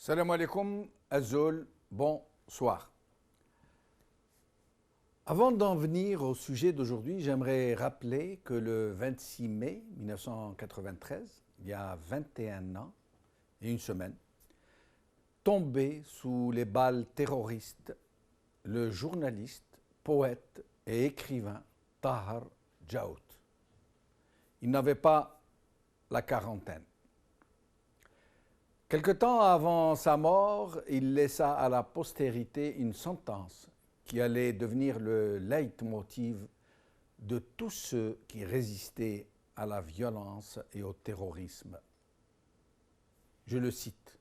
Salam alaikum, Azul, bonsoir. Avant d'en venir au sujet d'aujourd'hui, j'aimerais rappeler que le 26 mai 1993, il y a 21 ans et une semaine, tombé sous les balles terroristes le journaliste, poète et écrivain Tahar Djaout. Il n'avait pas la quarantaine. Quelque temps avant sa mort, il laissa à la postérité une sentence qui allait devenir le leitmotiv de tous ceux qui résistaient à la violence et au terrorisme. Je le cite.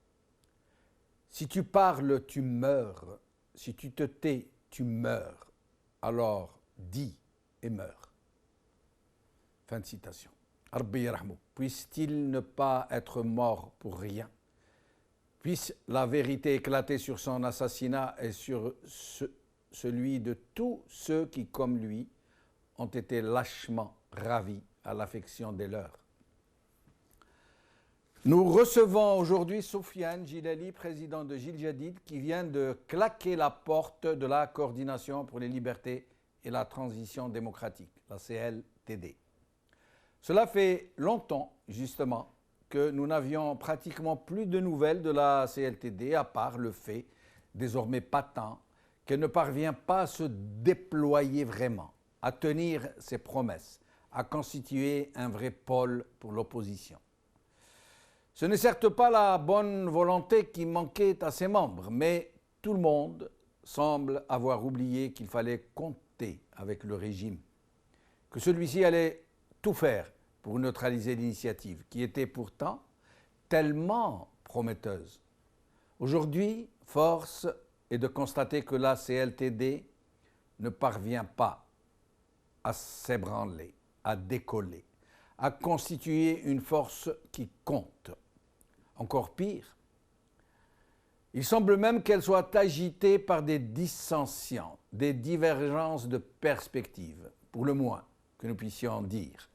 « Si tu parles, tu meurs. Si tu te tais, tu meurs. Alors dis et meurs. » Fin de citation. Rabbi yarhamou. Puisse-t-il ne pas être mort pour rien? Puisse la vérité éclater sur son assassinat et sur celui de tous ceux qui, comme lui, ont été lâchement ravis à l'affection des leurs. Nous recevons aujourd'hui Soufiane Jilali, président de Jil Jadid, qui vient de claquer la porte de la Coordination pour les libertés et la transition démocratique, la CLTD. Cela fait longtemps, justement, que nous n'avions pratiquement plus de nouvelles de la CLTD, à part le fait, désormais patent, qu'elle ne parvient pas à se déployer vraiment, à tenir ses promesses, à constituer un vrai pôle pour l'opposition. Ce n'est certes pas la bonne volonté qui manquait à ses membres, mais tout le monde semble avoir oublié qu'il fallait compter avec le régime, que celui-ci allait tout faire pour neutraliser l'initiative, qui était pourtant tellement prometteuse. Aujourd'hui, force est de constater que la CLTD ne parvient pas à s'ébranler, à décoller, à constituer une force qui compte. Encore pire, il semble même qu'elle soit agitée par des dissensions, des divergences de perspectives, pour le moins que nous puissions dire.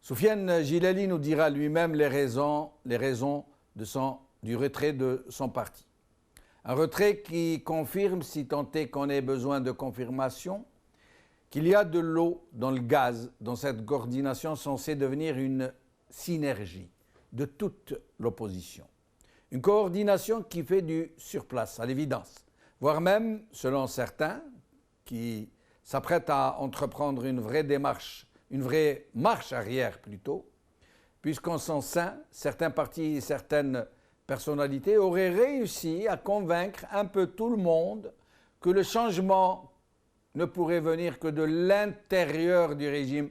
Soufiane Jilali nous dira lui-même les raisons du retrait de son parti. Un retrait qui confirme, si tant est qu'on ait besoin de confirmation, qu'il y a de l'eau dans le gaz dans cette coordination censée devenir une synergie de toute l'opposition. Une coordination qui fait du surplace, à l'évidence, voire même, selon certains, qui s'apprêtent à entreprendre une vraie marche arrière plutôt, puisqu'en son sein, certains partis et certaines personnalités auraient réussi à convaincre un peu tout le monde que le changement ne pourrait venir que de l'intérieur du régime,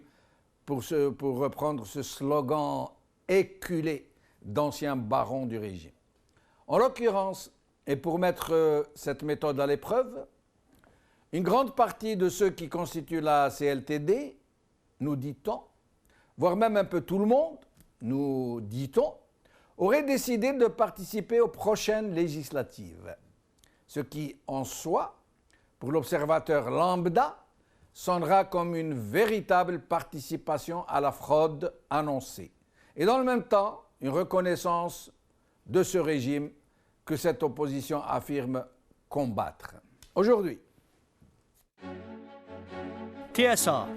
pour reprendre ce slogan éculé d'anciens barons du régime. En l'occurrence, et pour mettre cette méthode à l'épreuve, une grande partie de ceux qui constituent la CLTD, nous dit-on, voire même un peu tout le monde, nous dit-on, aurait décidé de participer aux prochaines législatives. Ce qui, en soi, pour l'observateur lambda, sonnera comme une véritable participation à la fraude annoncée. Et dans le même temps, une reconnaissance de ce régime que cette opposition affirme combattre. Aujourd'hui, TSA.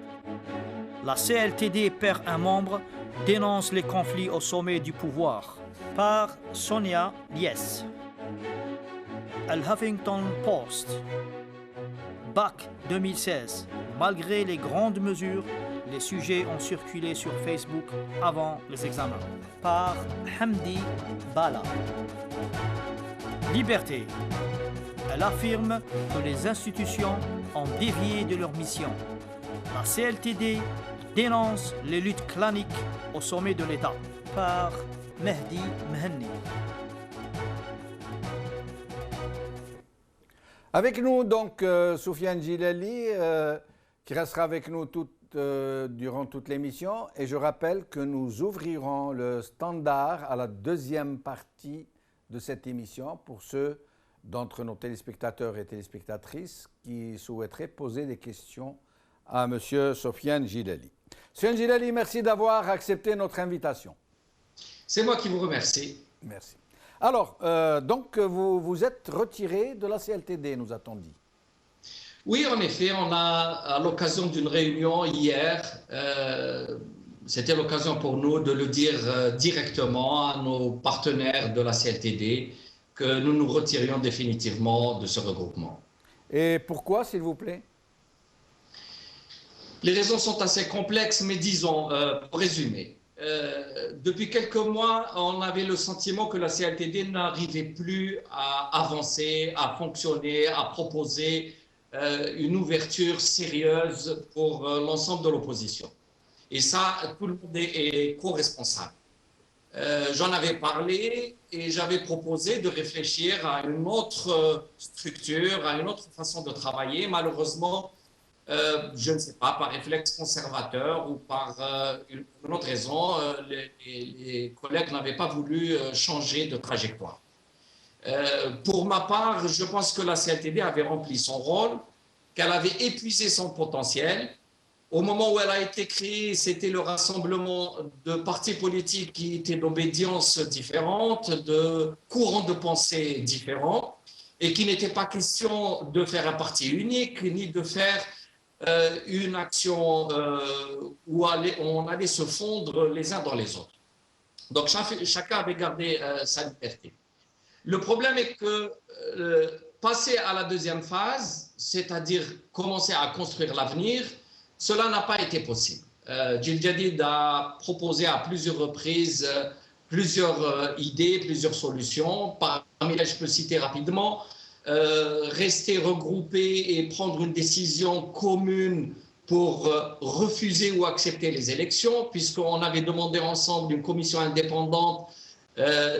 La CLTD perd un membre, dénonce les conflits au sommet du pouvoir. Par Sonia Lies. Al Huffington Post. BAC 2016. Malgré les grandes mesures, les sujets ont circulé sur Facebook avant les examens. Par Hamdi Bala. Liberté. Elle affirme que les institutions ont dévié de leur mission. La CLTD dénonce les luttes claniques au sommet de l'État. Par Mehdi Mehenni. avec nous donc Soufiane Jilali, qui restera avec nous durant toute l'émission. Et je rappelle que nous ouvrirons le standard à la deuxième partie de cette émission pour ceux d'entre nos téléspectateurs et téléspectatrices qui souhaiteraient poser des questions à M. Soufiane Jilali. Soufiane Jilali, merci d'avoir accepté notre invitation. C'est moi qui vous remercie. Merci. Alors, donc, vous êtes retiré de la CLTD, nous a-t-on dit. Oui, en effet, on a, à l'occasion d'une réunion hier, c'était l'occasion pour nous de le dire directement à nos partenaires de la CLTD que nous nous retirions définitivement de ce regroupement. Et pourquoi, s'il vous plaît? Les raisons sont assez complexes, mais disons, pour résumer, depuis quelques mois, on avait le sentiment que la CLTD n'arrivait plus à avancer, à fonctionner, à proposer une ouverture sérieuse pour l'ensemble de l'opposition. Et ça, tout le monde est co-responsable. J'en avais parlé et j'avais proposé de réfléchir à une autre structure, à une autre façon de travailler. Malheureusement, je ne sais pas, par réflexe conservateur ou par une autre raison, les collègues n'avaient pas voulu changer de trajectoire. Pour ma part, je pense que la CLTD avait rempli son rôle, qu'elle avait épuisé son potentiel. Au moment où elle a été créée, c'était le rassemblement de partis politiques qui étaient d'obédiences différentes, de courants de pensée différents, et qu'il n'était pas question de faire un parti unique, ni de faire une action où on allait se fondre les uns dans les autres. Donc chacun avait gardé sa liberté. Le problème est que passer à la deuxième phase, c'est-à-dire commencer à construire l'avenir, cela n'a pas été possible. Jil Jadid a proposé à plusieurs reprises plusieurs idées, plusieurs solutions. Parmi lesquelles je peux citer rapidement rester regroupés et prendre une décision commune pour refuser ou accepter les élections, puisqu'on avait demandé ensemble une commission indépendante,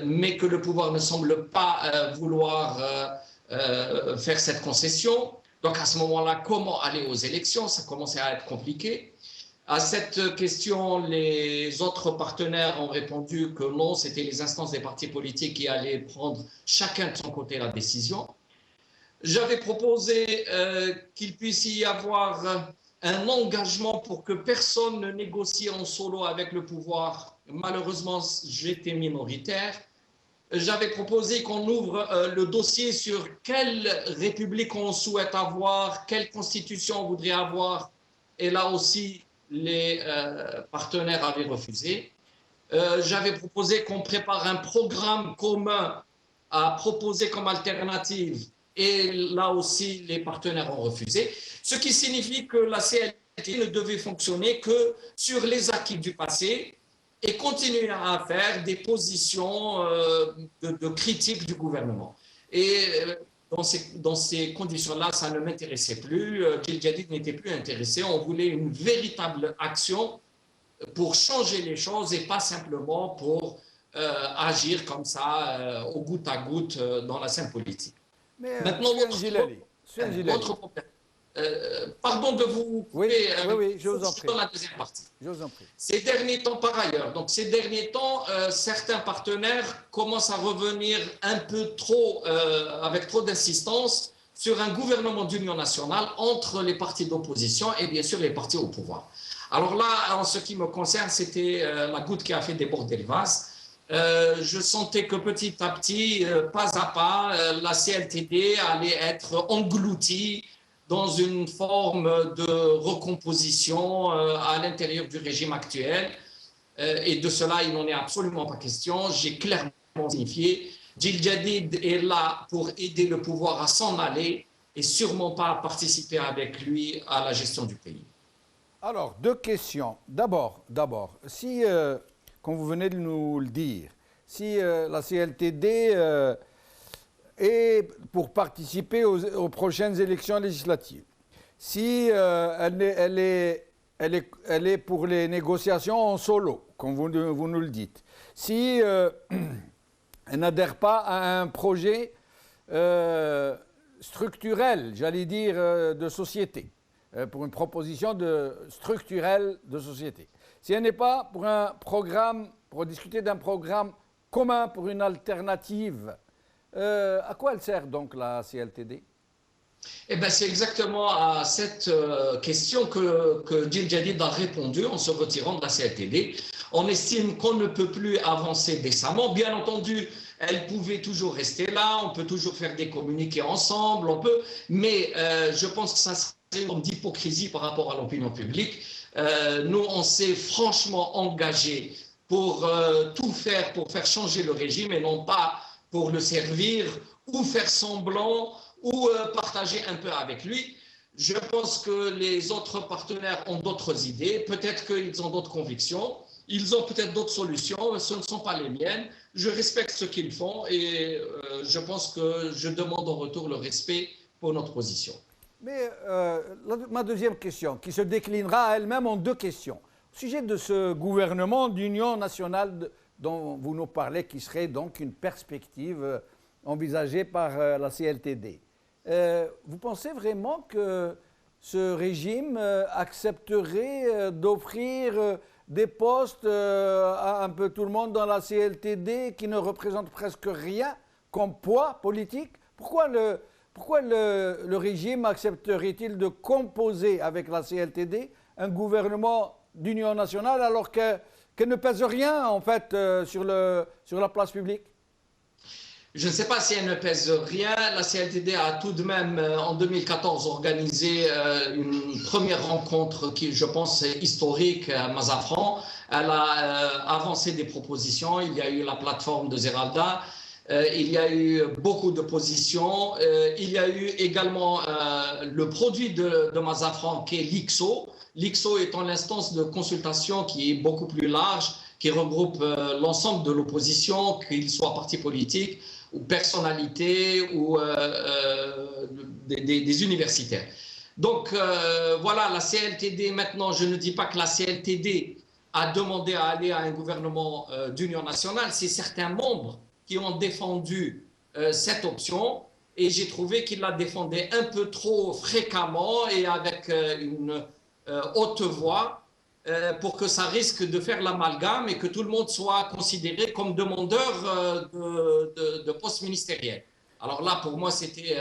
mais que le pouvoir ne semble pas vouloir faire cette concession. Donc à ce moment-là, comment aller aux élections? Ça commençait à être compliqué. À cette question, les autres partenaires ont répondu que non, c'était les instances des partis politiques qui allaient prendre chacun de son côté la décision. J'avais proposé qu'il puisse y avoir un engagement pour que personne ne négocie en solo avec le pouvoir. Malheureusement, j'étais minoritaire. J'avais proposé qu'on ouvre le dossier sur quelle république on souhaite avoir, quelle constitution on voudrait avoir. Et là aussi, les partenaires avaient refusé. J'avais proposé qu'on prépare un programme commun à proposer comme alternative. Et là aussi, les partenaires ont refusé. Ce qui signifie que la CLT ne devait fonctionner que sur les acquis du passé et continuer à faire des positions de critique du gouvernement. Et dans ces conditions-là, ça ne m'intéressait plus. Jil Jadid n'était plus intéressé. On voulait une véritable action pour changer les choses et pas simplement pour agir comme ça, au goutte à goutte, dans la scène politique. Mais, maintenant, votre problème. Pardon de vous couper. Oui, je vous en prie. Dans la deuxième partie. Je vous en prie. Ces derniers temps, par ailleurs, donc ces derniers temps, certains partenaires commencent à revenir un peu trop, avec trop d'insistance, sur un gouvernement d'union nationale entre les partis d'opposition et bien sûr les partis au pouvoir. Alors là, en ce qui me concerne, c'était la goutte qui a fait déborder le vase. Je sentais que petit à petit, pas à pas, la CLTD allait être engloutie dans une forme de recomposition à l'intérieur du régime actuel. Et de cela, il n'en est absolument pas question. J'ai clairement signifié, Jil Jadid est là pour aider le pouvoir à s'en aller et sûrement pas à participer avec lui à la gestion du pays. Alors, deux questions. D'abord, si, comme vous venez de nous le dire, si la CLTD est pour participer aux prochaines élections législatives, si elle est pour les négociations en solo, comme vous nous le dites, si elle n'adhère pas à un projet structurel, j'allais dire, de société, pour une proposition structurelle de société. Si elle n'est pas pour un programme, pour discuter d'un programme commun pour une alternative, à quoi elle sert donc la CLTD? Eh bien, c'est exactement à cette question que Jil Jadid a répondu en se retirant de la CLTD. On estime qu'on ne peut plus avancer décemment. Bien entendu, Elle pouvait toujours rester là, on peut toujours faire des communiqués ensemble, mais je pense que ça serait une forme d'hypocrisie par rapport à l'opinion publique. Nous, on s'est franchement engagés pour tout faire pour faire changer le régime et non pas pour le servir ou faire semblant ou partager un peu avec lui. Je pense que les autres partenaires ont d'autres idées, peut-être qu'ils ont d'autres convictions, ils ont peut-être d'autres solutions, ce ne sont pas les miennes. Je respecte ce qu'ils font et je pense que je demande en retour le respect pour notre position. Mais ma deuxième question, qui se déclinera elle-même en deux questions. Au sujet de ce gouvernement d'union nationale dont vous nous parlez, qui serait donc une perspective envisagée par la CLTD. Vous pensez vraiment que ce régime accepterait d'offrir des postes à un peu tout le monde dans la CLTD qui ne représentent presque rien comme poids politique? Pourquoi le régime accepterait-il de composer avec la CLTD un gouvernement d'union nationale alors qu'elle ne pèse rien en fait sur la place publique? Je ne sais pas si elle ne pèse rien. La CLTD a tout de même, en 2014, organisé une première rencontre qui, je pense, est historique à Mazafran. Elle a avancé des propositions. Il y a eu la plateforme de Zeralda. Il y a eu beaucoup de positions. Il y a eu également le produit de Mazafran, qui est l'IXO. L'IXO étant l'instance de consultation qui est beaucoup plus large, qui regroupe l'ensemble de l'opposition, qu'il soit parti politique, ou personnalités ou des universitaires. Donc voilà, la CLTD maintenant, je ne dis pas que la CLTD a demandé à aller à un gouvernement d'union nationale, c'est certains membres qui ont défendu cette option et j'ai trouvé qu'ils la défendaient un peu trop fréquemment et avec une haute voix pour que ça risque de faire l'amalgame et que tout le monde soit considéré comme demandeur de poste ministériel. Alors là, pour moi, c'était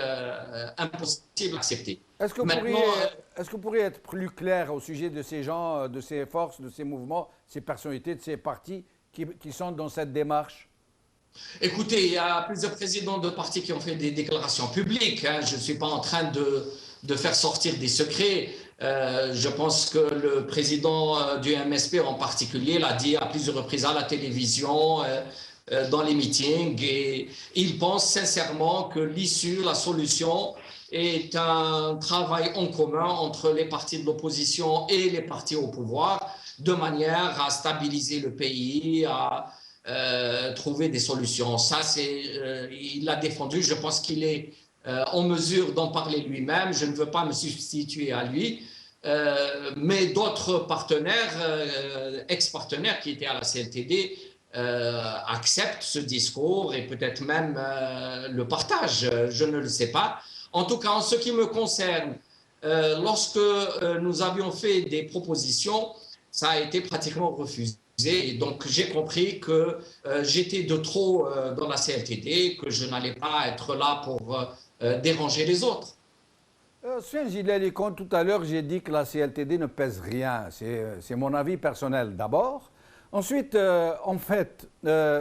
impossible d'accepter. Est-ce que vous pourriez être plus clair au sujet de ces gens, de ces forces, de ces mouvements, ces personnalités, de ces partis qui sont dans cette démarche? Écoutez, il y a plusieurs présidents de partis qui ont fait des déclarations publiques. Je ne suis pas en train de faire sortir des secrets. Je pense que le président du MSP en particulier l'a dit à plusieurs reprises à la télévision, dans les meetings, et il pense sincèrement que l'issue, la solution est un travail en commun entre les partis de l'opposition et les partis au pouvoir, de manière à stabiliser le pays, à trouver des solutions. Ça, il l'a défendu. Je pense qu'il est en mesure d'en parler lui-même. Je ne veux pas me substituer à lui. Mais d'autres partenaires, ex-partenaires qui étaient à la CLTD, acceptent ce discours et peut-être même le partagent. Je ne le sais pas. En tout cas, en ce qui me concerne, lorsque nous avions fait des propositions, ça a été pratiquement refusé. Et donc, j'ai compris que j'étais de trop dans la CLTD, que je n'allais pas être là pour déranger les autres. Soufiane Jilali, quand tout à l'heure j'ai dit que la CLTD ne pèse rien, c'est mon avis personnel d'abord. Ensuite, en fait,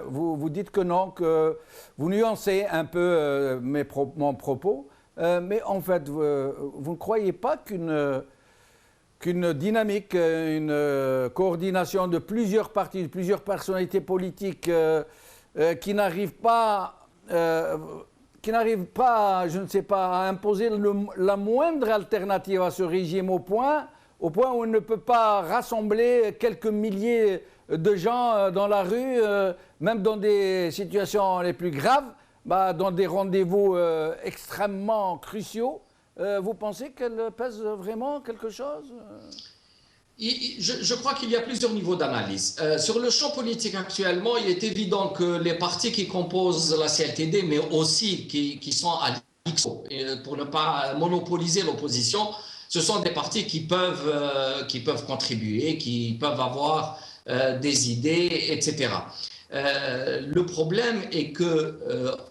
vous dites que non, que vous nuancez un peu mon propos, mais en fait, vous ne croyez pas qu'une dynamique, une coordination de plusieurs partis, de plusieurs personnalités politiques qui n'arrivent pas, je ne sais pas, à imposer la moindre alternative à ce régime au point où on ne peut pas rassembler quelques milliers de gens dans la rue, même dans des situations les plus graves, dans des rendez-vous extrêmement cruciaux. Vous pensez qu'elle pèse vraiment quelque chose? Je crois qu'il y a plusieurs niveaux d'analyse. Sur le champ politique actuellement, il est évident que les partis qui composent la CLTD, mais aussi qui sont à l'IXO, pour ne pas monopoliser l'opposition, ce sont des partis qui peuvent contribuer, qui peuvent avoir des idées, etc. Le problème est que,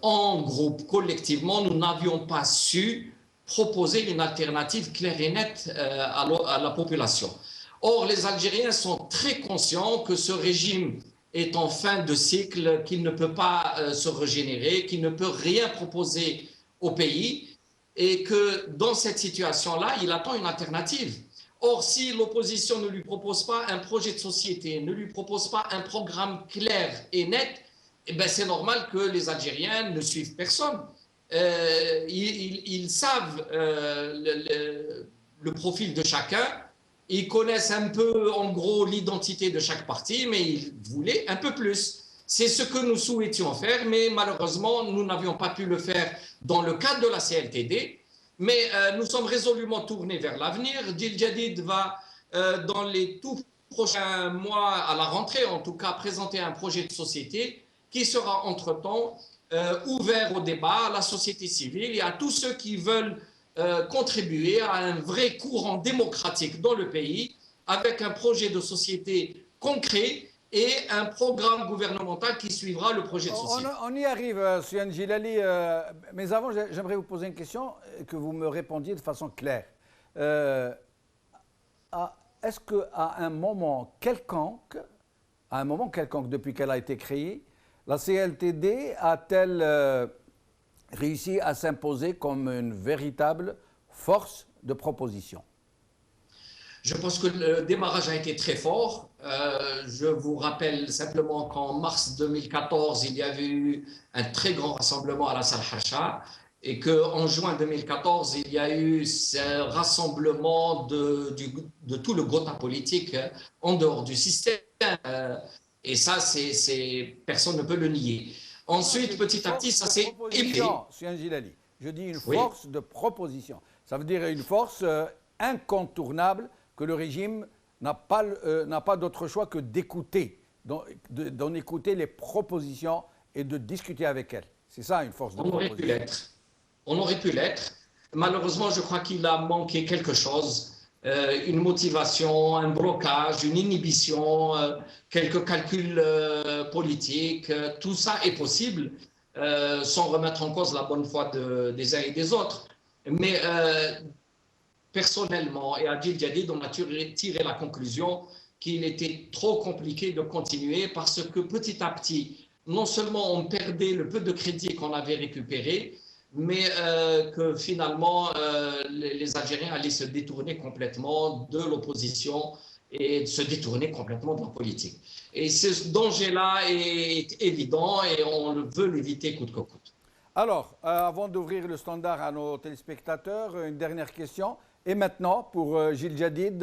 en groupe, collectivement, nous n'avions pas su proposer une alternative claire et nette à la population. Or, les Algériens sont très conscients que ce régime est en fin de cycle, qu'il ne peut pas se régénérer, qu'il ne peut rien proposer au pays et que dans cette situation-là, il attend une alternative. Or, si l'opposition ne lui propose pas un projet de société, ne lui propose pas un programme clair et net, eh ben c'est normal que les Algériens ne suivent personne. Ils savent le profil de chacun, ils connaissent un peu en gros l'identité de chaque parti, mais ils voulaient un peu plus. C'est ce que nous souhaitions faire, mais malheureusement, nous n'avions pas pu le faire dans le cadre de la CLTD. Mais nous sommes résolument tournés vers l'avenir. Djil Jadid va, dans les tout prochains mois, à la rentrée en tout cas, présenter un projet de société qui sera entre-temps ouvert au débat, à la société civile et à tous ceux qui veulent contribuer à un vrai courant démocratique dans le pays, avec un projet de société concret et un programme gouvernemental qui suivra le projet de société. On y arrive, Soufiane Djilali, mais avant, j'aimerais vous poser une question que vous me répondiez de façon claire. Est-ce qu'à un moment quelconque, depuis qu'elle a été créée, la CLTD a-t-elle réussi à s'imposer comme une véritable force de proposition? Je pense que le démarrage a été très fort. Je vous rappelle simplement qu'en mars 2014, il y avait eu un très grand rassemblement à la salle Hacha et qu'en juin 2014, il y a eu ce rassemblement de tout le Gotha politique en dehors du système. Et ça, personne ne peut le nier. Ensuite, petit à petit, ça s'est épris. Je dis une force de proposition. Ça veut dire une force incontournable que le régime n'a pas d'autre choix que d'écouter, d'en écouter les propositions et de discuter avec elles. C'est ça une force de proposition. On aurait pu l'être. Malheureusement, je crois qu'il a manqué quelque chose. Une motivation, un blocage, une inhibition, quelques calculs politiques. Tout ça est possible sans remettre en cause la bonne foi des uns et des autres. Mais personnellement, et à Djil Jadid, on a tiré la conclusion qu'il était trop compliqué de continuer parce que petit à petit, non seulement on perdait le peu de crédit qu'on avait récupéré, mais que finalement, les Algériens allaient se détourner complètement de l'opposition et se détourner complètement de la politique. Et ce danger-là est évident et on veut l'éviter coûte que coûte. Alors, avant d'ouvrir le standard à nos téléspectateurs, une dernière question. Et maintenant, pour Djil Jadid,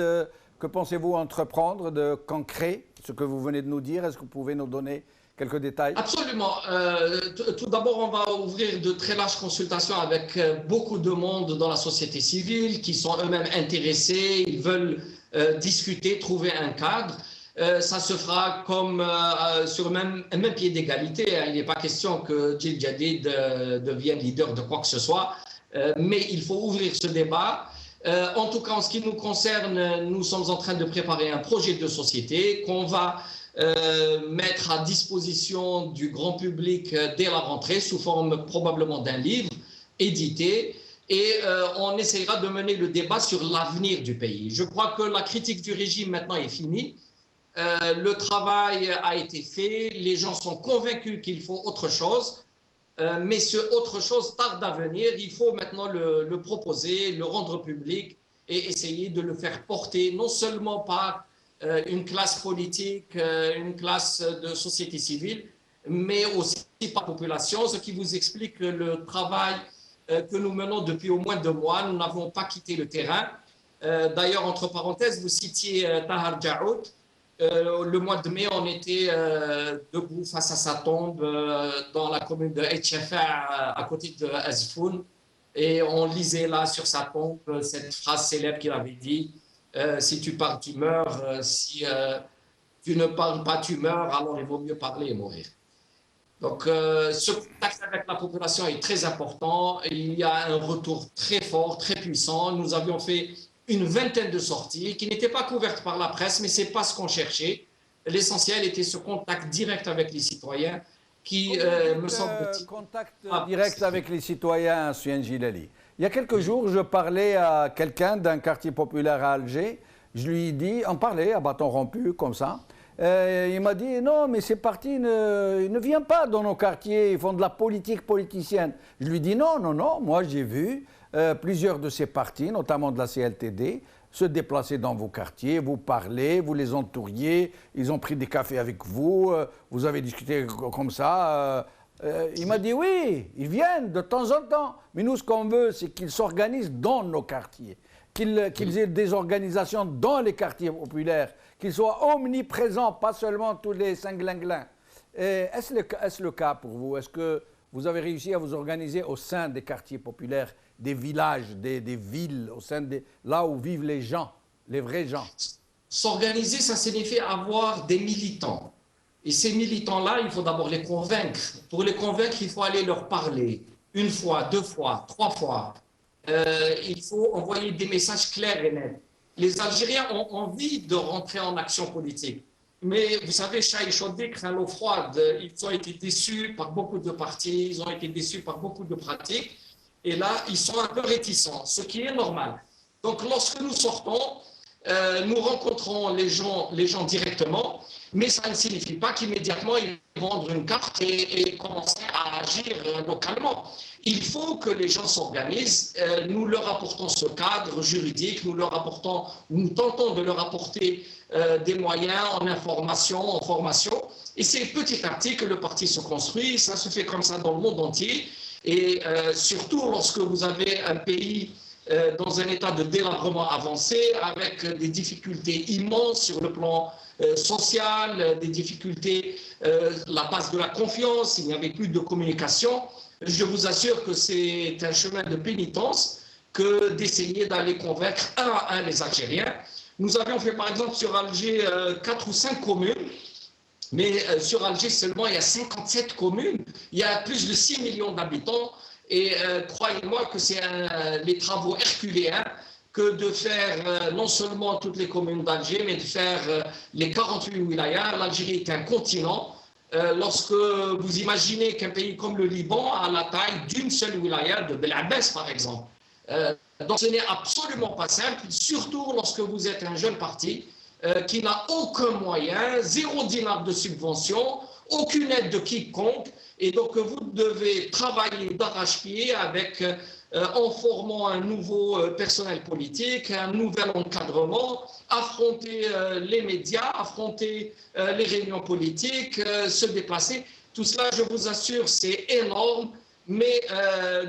que pensez-vous entreprendre de concret, ce que vous venez de nous dire? Est-ce que vous pouvez nous donner quelques détails? Absolument. Tout d'abord, on va ouvrir de très larges consultations avec beaucoup de monde dans la société civile qui sont eux-mêmes intéressés, ils veulent discuter, trouver un cadre. Ça se fera comme sur un même pied d'égalité. Il n'est pas question que Djil Jadid devienne leader de quoi que ce soit, mais il faut ouvrir ce débat. En tout cas, en ce qui nous concerne, nous sommes en train de préparer un projet de société qu'on va mettre à disposition du grand public dès la rentrée sous forme probablement d'un livre édité et on essaiera de mener le débat sur l'avenir du pays. Je crois que la critique du régime maintenant est finie. Le travail a été fait, les gens sont convaincus qu'il faut autre chose, mais ce autre chose tarde à venir. Il faut maintenant le proposer, le rendre public et essayer de le faire porter non seulement par une classe politique, une classe de société civile, mais aussi par la population, ce qui vous explique que le travail que nous menons depuis au moins 2 mois, nous n'avons pas quitté le terrain. D'ailleurs, entre parenthèses, vous citiez Tahar Djaoud. Le mois de mai, on était debout face à sa tombe dans la commune de Etchefa, à côté de Azfoun, et on lisait là sur sa tombe cette phrase célèbre qu'il avait dit: si tu parles, tu meurs, si tu ne parles pas, tu meurs, alors il vaut mieux parler et mourir. Donc ce contact avec la population est très important, il y a un retour très fort, très puissant. Nous avions fait une vingtaine de sorties qui n'étaient pas couvertes par la presse, mais ce n'est pas ce qu'on cherchait. L'essentiel était ce contact direct avec les citoyens qui, me semble-t-il... Contact direct avec les citoyens, Soufiane Djilali. Il y a quelques jours, je parlais à quelqu'un d'un quartier populaire à Alger. Je lui ai dit, on parlait à bâton rompu, comme ça. Il m'a dit, non, mais ces partis il ne viennent pas dans nos quartiers, ils font de la politique politicienne. Je lui dis, non, non, non, moi j'ai vu plusieurs de ces partis, notamment de la CLTD, se déplacer dans vos quartiers, vous parler, vous les entouriez, ils ont pris des cafés avec vous, vous avez discuté comme ça. Il m'a dit, oui, ils viennent de temps en temps, mais nous, ce qu'on veut, c'est qu'ils s'organisent dans nos quartiers, qu'ils aient des organisations dans les quartiers populaires, qu'ils soient omniprésents, pas seulement tous les cinglinglins. Est-ce le cas pour vous? Est-ce que vous avez réussi à vous organiser au sein des quartiers populaires, des villages, des villes, au sein de là où vivent les gens, les vrais gens? S'organiser, ça signifie avoir des militants. Et ces militants-là, il faut d'abord les convaincre. Pour les convaincre, il faut aller leur parler une fois, deux fois, trois fois. Il faut envoyer des messages clairs et nets. Les Algériens ont envie de rentrer en action politique. Mais vous savez, chat et chaudé craint l'eau froide. Ils ont été déçus par beaucoup de partis, ils ont été déçus par beaucoup de pratiques. Et là, ils sont un peu réticents, ce qui est normal. Donc, lorsque nous sortons, nous rencontrons les gens directement, mais ça ne signifie pas qu'immédiatement ils vont vendre une carte et commencer à agir localement. Il faut que les gens s'organisent. Nous leur apportons ce cadre juridique, nous tentons de leur apporter des moyens en information, en formation. Et c'est petit à petit que le parti se construit. Ça se fait comme ça dans le monde entier. Et surtout lorsque vous avez un pays dans un état de délabrement avancé, avec des difficultés immenses sur le plan social, des difficultés, la base de la confiance, il n'y avait plus de communication. Je vous assure que c'est un chemin de pénitence que d'essayer d'aller convaincre un à un les Algériens. Nous avions fait par exemple sur Alger 4 ou 5 communes, mais sur Alger seulement il y a 57 communes, il y a plus de 6 millions d'habitants. Et croyez-moi que c'est les travaux herculéens que de faire non seulement toutes les communes d'Alger, mais de faire les 48 wilayas. L'Algérie est un continent. Lorsque vous imaginez qu'un pays comme le Liban a la taille d'une seule wilaya, de Bel Abbès par exemple. Donc ce n'est absolument pas simple, surtout lorsque vous êtes un jeune parti qui n'a aucun moyen, 0 dinar de subvention, aucune aide de quiconque. Et donc, vous devez travailler d'arrache-pied en formant un nouveau personnel politique, un nouvel encadrement, affronter les médias, affronter les réunions politiques, se déplacer. Tout cela, je vous assure, c'est énorme, mais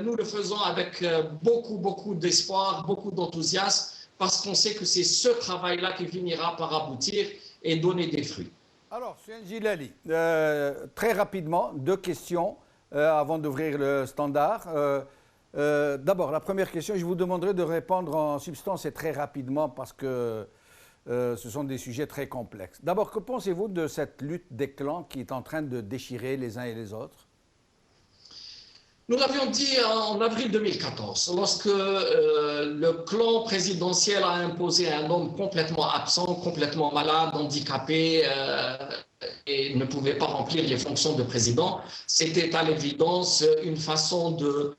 nous le faisons avec beaucoup d'espoir, beaucoup d'enthousiasme, parce qu'on sait que c'est ce travail-là qui finira par aboutir et donner des fruits. Alors, Soufiane Djilali, très rapidement, 2 questions avant d'ouvrir le standard. D'abord, la première question, je vous demanderai de répondre en substance et très rapidement parce que ce sont des sujets très complexes. D'abord, que pensez-vous de cette lutte des clans qui est en train de déchirer les uns et les autres? Nous l'avions dit en avril 2014, lorsque le clan présidentiel a imposé un homme complètement absent, complètement malade, handicapé et ne pouvait pas remplir les fonctions de président. C'était à l'évidence une façon de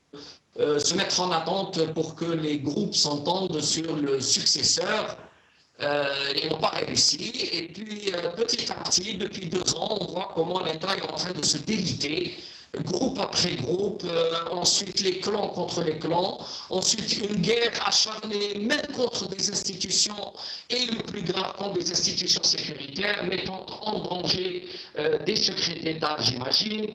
se mettre en attente pour que les groupes s'entendent sur le successeur. Ils n'ont pas réussi. Et puis, petit à petit, depuis 2 ans, on voit comment l'État est en train de se déliter, groupe après groupe, ensuite les clans contre les clans, ensuite une guerre acharnée même contre des institutions et le plus grave contre des institutions sécuritaires, mettant en danger des secrets d'État, j'imagine,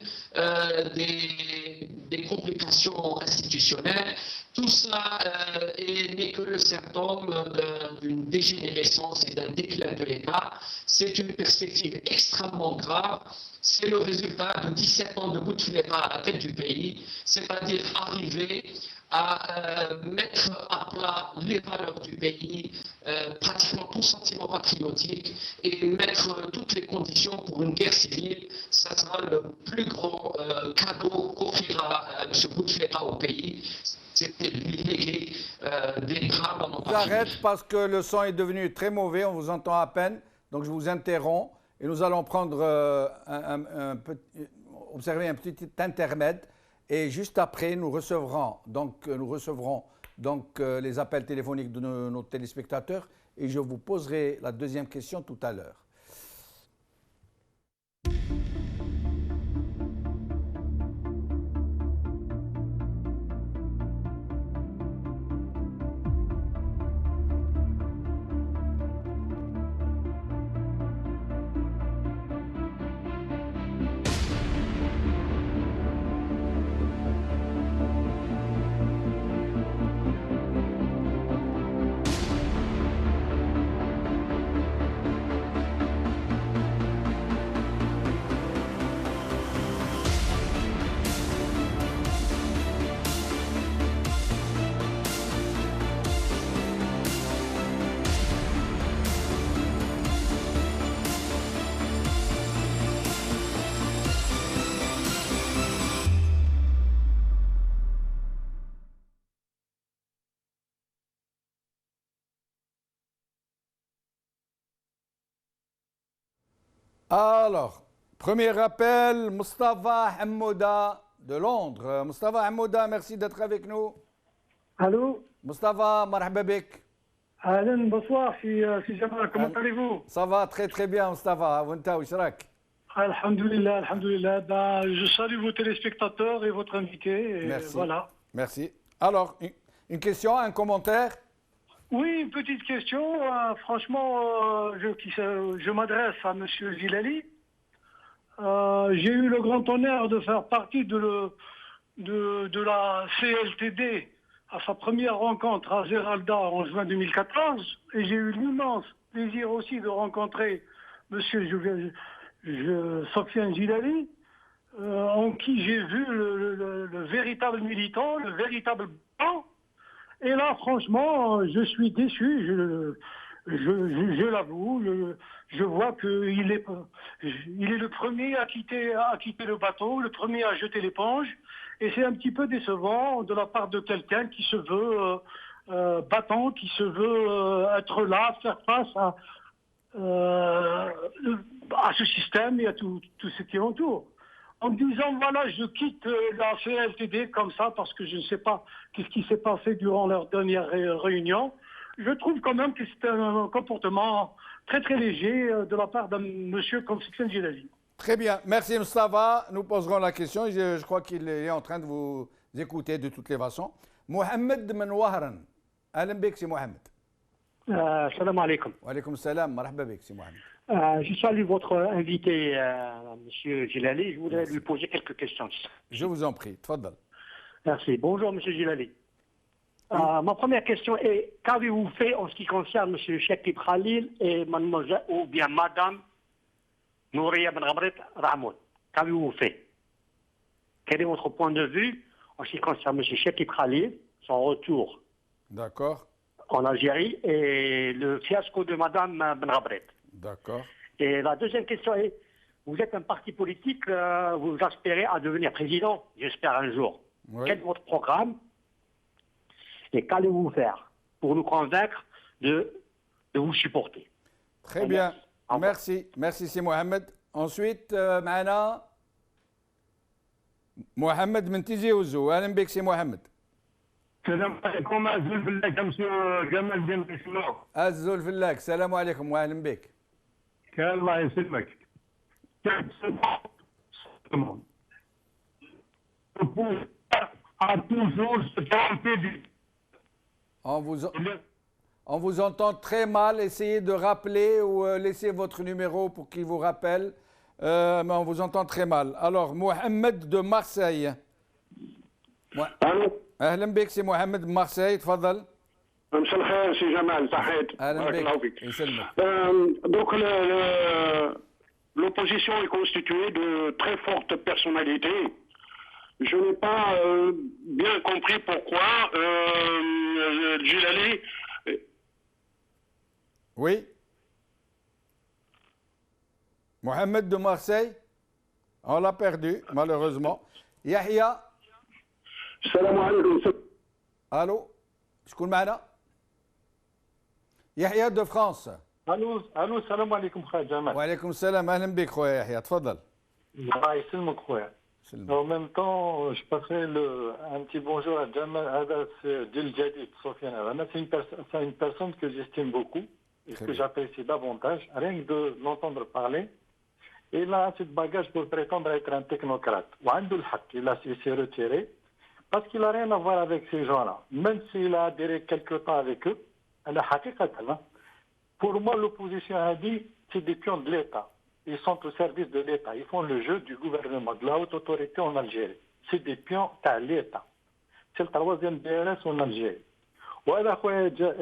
des complications institutionnelles. Tout cela n'est que le symptôme d'une dégénérescence et d'un déclin de l'État. C'est une perspective extrêmement grave. C'est le résultat de 17 ans de Bouteflika à la tête du pays, c'est-à-dire arriver à mettre à plat les valeurs du pays, pratiquement tout sentiment patriotique, et mettre toutes les conditions pour une guerre civile. Ça sera le plus grand cadeau qu'offrira M. Bouteflika au pays. C'était lui léguer des drames dans nos pays. J'arrête parce que le son est devenu très mauvais, on vous entend à peine, donc je vous interromps. Et nous allons prendre observer un petit intermède. Et juste après, nous recevrons les appels téléphoniques de nos téléspectateurs. Et je vous poserai la deuxième question tout à l'heure. Alors, premier appel, Mustafa Hamouda de Londres. Mustafa Hamouda, merci d'être avec nous. Allô. Mustafa, marhaba bik. Alain, bonsoir, c'est Jamal, comment allez-vous? Ça va très très bien, Mustafa. Wanta, wishrak. Alhamdulillah, alhamdulillah. Ben, je salue vos téléspectateurs et votre invité. Et Merci. voilà. Merci. Alors, une question, un commentaire? Oui, une petite question. Franchement, je m'adresse à M. Gilali. J'ai eu le grand honneur de faire partie de la CLTD à sa première rencontre à Zeralda en juin 2014. Et j'ai eu l'immense plaisir aussi de rencontrer M. Sofiane Gilali, en qui j'ai vu le véritable militant, le véritable banc. Et là, franchement, je suis déçu, je l'avoue. Je vois qu'il est le premier à quitter le bateau, le premier à jeter l'éponge. Et c'est un petit peu décevant de la part de quelqu'un qui se veut battant, qui se veut être là, faire face à ce système et à tout ce qui entoure. En me disant, voilà, je quitte la CLTD comme ça parce que je ne sais pas qu'est-ce qui s'est passé durant leur dernière réunion. Je trouve quand même que c'est un comportement très très léger de la part d'un monsieur comme Sofiane Gilali. Très bien. Merci, Mustafa. Nous poserons la question. Je crois qu'il est en train de vous écouter de toutes les façons. Mohamed من وهران. أهلا بك سي Mohamed. Salam alaikum. Wa alaykoum salam. Marhaba bik سي Mohamed. Je salue votre invité, monsieur Gilali. Je voudrais lui poser quelques questions. Je vous en prie. Tfaddal. Merci. Bonjour, monsieur Gilali. Ma première question est, qu'avez-vous fait en ce qui concerne monsieur Chekib Khalil et mademoiselle, ou bien madame Nouria Ben Ghabret Ramoud? Qu'avez-vous fait? Quel est votre point de vue en ce qui concerne monsieur Chekib Khalil, son retour D'accord. en Algérie et le fiasco de madame Ben Ghabret? D'accord. Et la deuxième question est, vous êtes un parti politique, vous aspirez à devenir président, j'espère un jour. Oui. Quel est votre programme et qu'allez-vous faire pour nous convaincre de vous supporter? Très bien. Merci. Merci, c'est Mohamed. Ensuite, معنا محمد من تيزي وزو. أهلا بك سي محمد. السلام عليكم أزول فلاك مسيو جمال الدين بسمو. أزول فلاك. السلام عليكم وأهلا بك. الله يسلمك. On vous entend très mal. Essayez de rappeler ou laissez votre numéro pour qu'il vous rappelle. Mais on vous entend très mal. Alors, Mohamed de Marseille. الو أهلا بك سي محمد de Marseille. تفضل. مساء الخير سي جمال تحيت أهلا بارك الله بك. فيك. يسلمك. Donc l'opposition est constituée de très fortes personnalités. Je n'ai pas bien compris pourquoi Gilali. Oui. Mohamed de Marseille. On l'a perdu, malheureusement. Yahya. السلام عليكم. Allô. شكون معنا؟ يحيى de France. الو السلام عليكم خويا جمال. وعليكم السلام. اهلا بك خويا يحيى. تفضل. الله يسلمك خويا. En même temps, je passerai un petit bonjour à Jamal Hadas Dil Jadid, Sofiane Havana. C'est une personne que j'estime beaucoup et que j'apprécie davantage. Rien que de l'entendre parler. Et il a assez de bagages pour prétendre être un technocrate. Il s'est retiré parce qu'il n'a rien à voir avec ces gens-là. Même s'il a adhéré quelque temps avec eux, pour moi, l'opposition a dit c'est des pions de l'État. Ils sont au service de l'État. Ils font le jeu du gouvernement, de la haute autorité en Algérie. C'est des pions à l'État. C'est le troisième DRS en Algérie. وهذا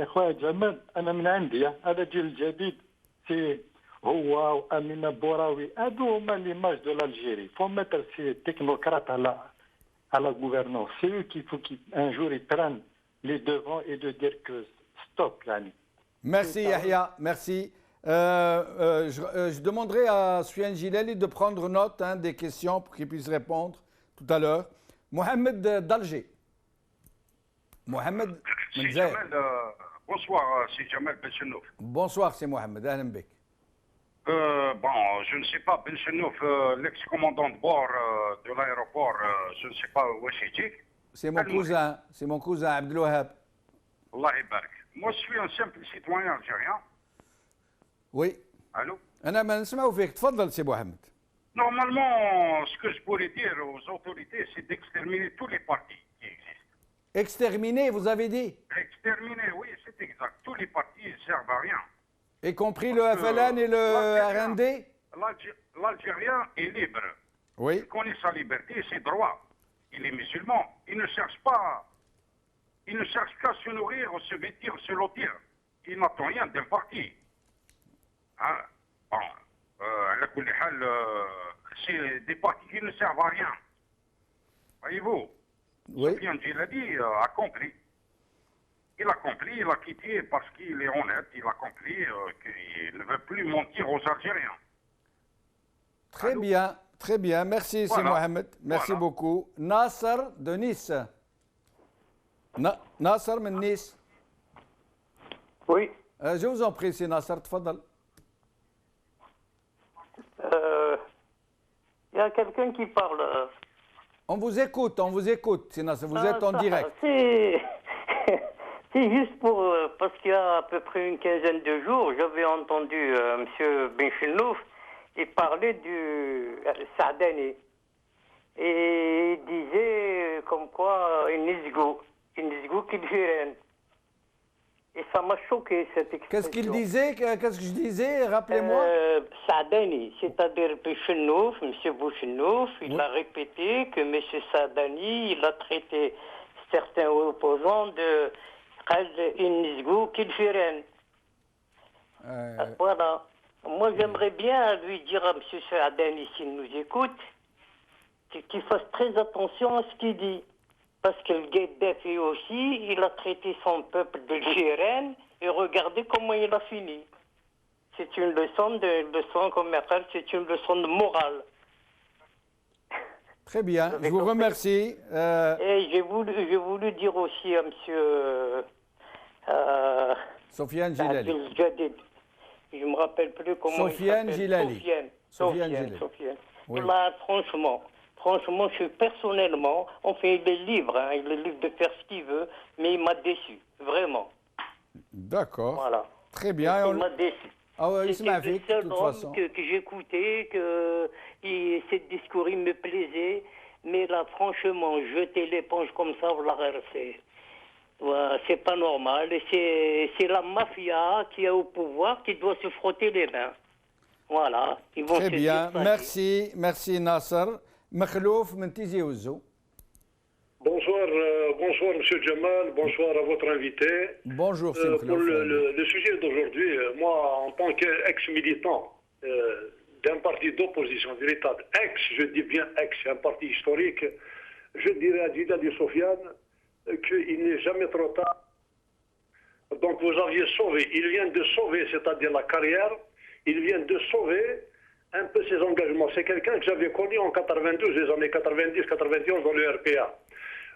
خويا جمال انا من عندي هذا الجيل الجديد سي هو وامينه بوراوي هادو هما ليماج دو l'Algérie. Il faut mettre ces technocrates à la gouvernance. C'est eux qu'il faut qu'un jour ils prennent les devants et de dire que stop يعني. Merci Yahya, merci. Je demanderai à Sofiane Gilali de prendre note des questions pour qu'il puisse répondre tout à l'heure. Mohamed d'Alger. Mohamed Bonsoir, c'est Jamal Bessenouf. Bonsoir, c'est Mohamed. أهلا بك. Bon, je ne sais pas, Ben Chenouf, l'ex-commandant de bord de l'aéroport, je ne sais pas où est-ce. C'est mon cousin Abdelouhab. Allah يبارك. Moi, je suis un simple citoyen algérien. Oui. Allô? أنا ما نسمعوا فيك تفضل سي محمد. Normalement, ce que je pourrais dire aux autorités, c'est d'exterminer tous les partis qui existent. Exterminé, vous avez dit? Exterminer, oui, c'est exact. Tous les partis ne servent à rien. Y compris le FLN et le RND? L'Algérien est libre. Oui. Il connaît sa liberté et ses droits. Il est musulman. Il ne cherche pas. Il ne cherche qu'à se nourrir, se vêtir, se lotir. Il n'attend rien d'un parti. Hein? Bon. C'est des partis qui ne servent à rien. Voyez-vous? Oui. Sofiane Djilali a compris. Il a compris, il a quitté parce qu'il est honnête, il a compris qu'il ne veut plus mentir aux Algériens. Très bien. Merci, Voilà. c'est Mohamed. Merci beaucoup. Nasser de Nice. Nasser de Nice. Oui. Je vous en prie, c'est Nasser, تفضل. Il y a quelqu'un qui parle. On vous écoute, c'est Nasser. Vous êtes en direct. C'est juste pour. Parce qu'il y a à peu près une quinzaine de jours, j'avais entendu M. Benchenouf et parler du Saadani. Et il disait comme quoi une Nisgou qui dirait. Et ça m'a choqué cette expression. Qu'est-ce qu'il disait? Qu'est-ce que je disais? Rappelez-moi. Saadani, c'est-à-dire Bouchenouf, M. Bouchenouf, il a répété que M. Saadani, il a traité certains opposants de Nisgou Kilfiren. Voilà. Moi, j'aimerais bien lui dire à M. Saadani, s'il nous écoute, qu'il fasse très attention à ce qu'il dit. Parce que le Gaddafi aussi, il a traité son peuple de Gérène et regardez comment il a fini. C'est une leçon commerciale, c'est une leçon de morale. Très bien, je vous remercie. Et j'ai voulu dire aussi à M. Sofiane Djilali. Je ne me rappelle plus comment Sofiane il Djilali. s'appelle. Sofiane. Oui. Là, franchement, je suis personnellement, on fait des livres, il est libre de faire ce qu'il veut, mais il m'a déçu, vraiment. D'accord. Voilà. Très bien. Il m'a déçu. Ah ouais, C'était le seul homme que j'écoutais, ses discours, il me plaisait, mais là, franchement, jeter l'éponge comme ça, c'est pas normal. Et c'est la mafia qui est au pouvoir qui doit se frotter les mains. Voilà. Ils vont Très bien, merci Nasser. Makhlouf Tizi Ouzou. Bonsoir, M. Jamal, bonsoir à votre invité. Bonjour, c'est Pour le sujet d'aujourd'hui, moi, en tant qu'ex-militant d'un parti d'opposition véritable, je dis bien un parti historique, je dirais à Djilali Sofiane qu'il n'est jamais trop tard. Donc vous aviez sauvé, il vient de sauver, c'est-à-dire la carrière, il vient de sauver un peu ses engagements. C'est quelqu'un que j'avais connu en 92, les années 90-91 dans le RPA.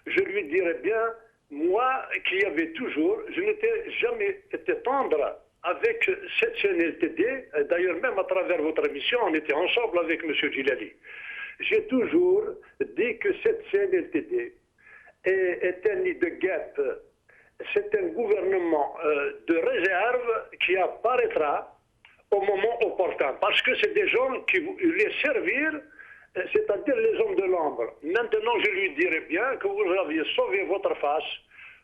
Je lui dirais bien, moi qui avais toujours, je n'étais jamais été tendre avec cette chaîne LTD, d'ailleurs même à travers votre émission, on était ensemble avec M. Djilali. J'ai toujours dit que cette chaîne LTD est un nid de guêpe. C'est un gouvernement de réserve qui apparaîtra au moment opportun, parce que c'est des gens qui les servir, c'est-à-dire les hommes de l'ombre. Maintenant, je lui dirais bien que vous aviez sauvé votre face,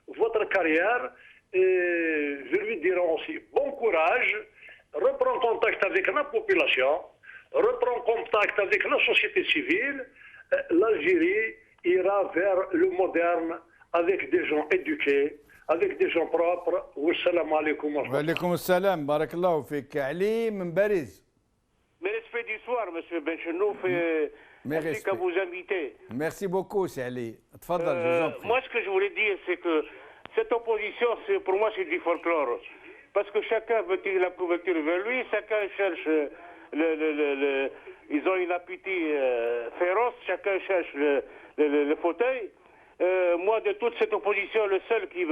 votre carrière, et je lui dirais aussi bon courage, reprends contact avec la population, reprends contact avec la société civile, l'Algérie ira vers le moderne avec des gens éduqués, avec des gens propres. Wassalamu alaikum. Wa alaikum assalam, barakallahu fik. Ali Mbariz. Mes respects du soir, M. Benchenouf, ainsi qu'à vos invités. Merci beaucoup, c'est Ali. Tfadal, je vous en prie. Moi, ce que je voulais dire, c'est que cette opposition, pour moi, c'est du folklore. Parce que chacun veut tirer la couverture vers lui, chacun cherche ils ont une appétit féroce, chacun cherche le fauteuil. Moi, de toute cette opposition, le seul qui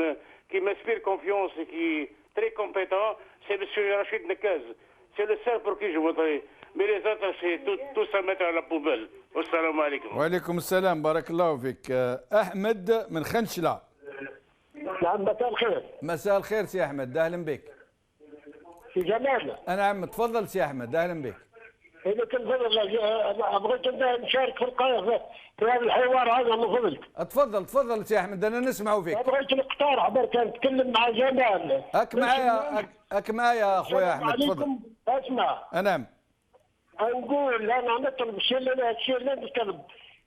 m'inspire confiance et qui est très compétent, c'est M. Rachid Nekaz. c'est le seul pour qui je voterai. Mais les autres, c'est tous à mettre à la poubelle. Assalamu alaikum. وعليكم السلام بارك الله فيك. أحمد من خنشلة. نعم مساء الخير. مساء الخير سي أحمد، أهلا بك. سي جمال. نعم تفضل سي أحمد، أهلا بك. إذا كنت بغيت نشارك في هذا الحوار هذا من فضلك. تفضل سي أحمد، أنا نسمع فيك. بغيت نقترح برك نتكلم مع جمال. أك معايا أخويا أحمد، تفضل. اسمع. نعم. نقول انا نطلب الشيء اللي نطلب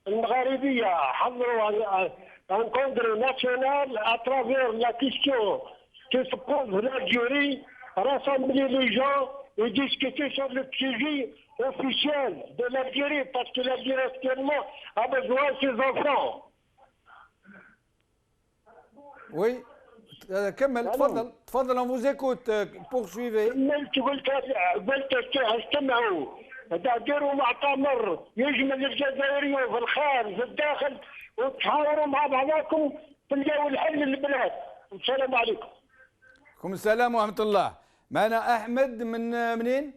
المغاربيه حضروا ان كونغري ناسيونال اترافير لا كيستيون كي se pose l'Algérie, rassembler les gens et discuter sur le sujet officiel de l'Algérie parce que l'Algérie actuellement a besoin de ses enfants. Oui. كمل تفضل on vous écoute poursuivez. قلت استمعوا ديروا مؤتمر يجمل الجزائريين في الخارج في الداخل وتحاوروا مع بعضكم تلقاوا الحل للبلاد. السلام عليكم. عليكم السلام ورحمة الله. معنا أحمد من منين؟